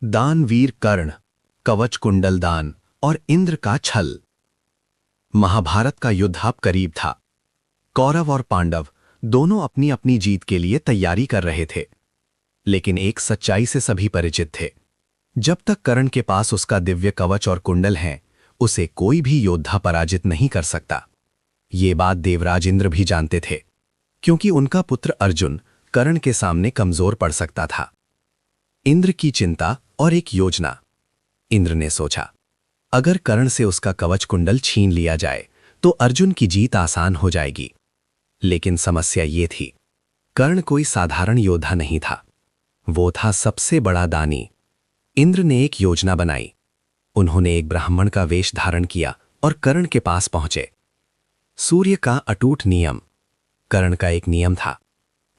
दानवीर कर्ण, कवच कुंडल दान और इंद्र का छल। महाभारत का युद्ध अब करीब था। कौरव और पांडव दोनों अपनी अपनी जीत के लिए तैयारी कर रहे थे, लेकिन एक सच्चाई से सभी परिचित थे। जब तक कर्ण के पास उसका दिव्य कवच और कुंडल हैं, उसे कोई भी योद्धा पराजित नहीं कर सकता। ये बात देवराज इंद्र भी जानते थे, क्योंकि उनका पुत्र अर्जुन कर्ण के सामने कमजोर पड़ सकता था। इंद्र की चिंता और एक योजना। इंद्र ने सोचा, अगर कर्ण से उसका कवच कुंडल छीन लिया जाए तो अर्जुन की जीत आसान हो जाएगी। लेकिन समस्या ये थी, कर्ण कोई साधारण योद्धा नहीं था, वो था सबसे बड़ा दानी। इंद्र ने एक योजना बनाई। उन्होंने एक ब्राह्मण का वेश धारण किया और कर्ण के पास पहुंचे। सूर्य का अटूट नियम। कर्ण का एक नियम था,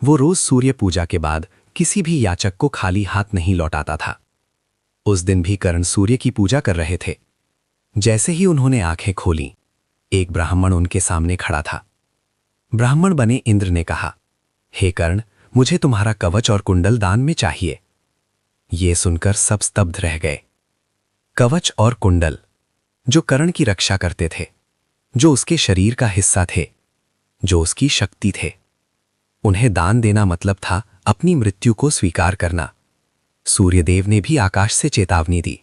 वो रोज सूर्य पूजा के बाद किसी भी याचक को खाली हाथ नहीं लौटाता था। उस दिन भी कर्ण सूर्य की पूजा कर रहे थे। जैसे ही उन्होंने आंखें खोलीं, एक ब्राह्मण उनके सामने खड़ा था। ब्राह्मण बने इंद्र ने कहा, हे कर्ण, मुझे तुम्हारा कवच और कुंडल दान में चाहिए। ये सुनकर सब स्तब्ध रह गए। कवच और कुंडल, जो कर्ण की रक्षा करते थे, जो उसके शरीर का हिस्सा थे, जो उसकी शक्ति थे, उन्हें दान देना मतलब था अपनी मृत्यु को स्वीकार करना। सूर्यदेव ने भी आकाश से चेतावनी दी,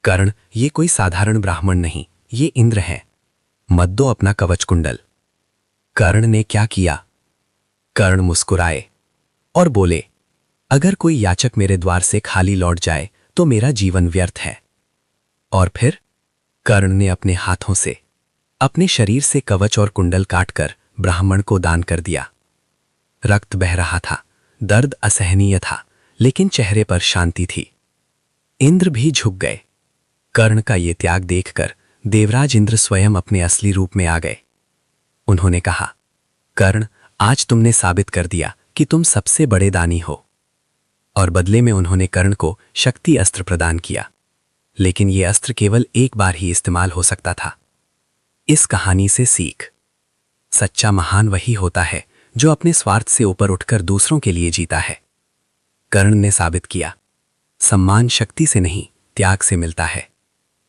कर्ण, ये कोई साधारण ब्राह्मण नहीं, ये इंद्र हैं, मत दो अपना कवच कुंडल। कर्ण ने क्या किया? कर्ण मुस्कुराए और बोले, अगर कोई याचक मेरे द्वार से खाली लौट जाए तो मेरा जीवन व्यर्थ है। और फिर कर्ण ने अपने हाथों से अपने शरीर से कवच और कुंडल काटकर ब्राह्मण को दान कर दिया। रक्त बह रहा था, दर्द असहनीय था, लेकिन चेहरे पर शांति थी। इंद्र भी झुक गए। कर्ण का ये त्याग देखकर देवराज इंद्र स्वयं अपने असली रूप में आ गए। उन्होंने कहा, कर्ण, आज तुमने साबित कर दिया कि तुम सबसे बड़े दानी हो। और बदले में उन्होंने कर्ण को शक्ति अस्त्र प्रदान किया। लेकिन यह अस्त्र केवल एक बार ही इस्तेमाल हो सकता था। इस कहानी से सीख, सच्चा महान वही होता है जो अपने स्वार्थ से ऊपर उठकर दूसरों के लिए जीता है। कर्ण ने साबित किया, सम्मान शक्ति से नहीं, त्याग से मिलता है।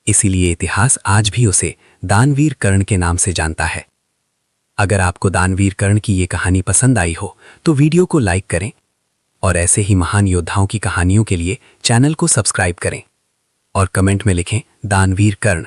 इसीलिए इतिहास आज भी उसे दानवीर कर्ण के नाम से जानता है। अगर आपको दानवीर कर्ण की ये कहानी पसंद आई हो तो वीडियो को लाइक करें और ऐसे ही महान योद्धाओं की कहानियों के लिए चैनल को सब्सक्राइब करें और कमेंट में लिखें दानवीर कर्ण।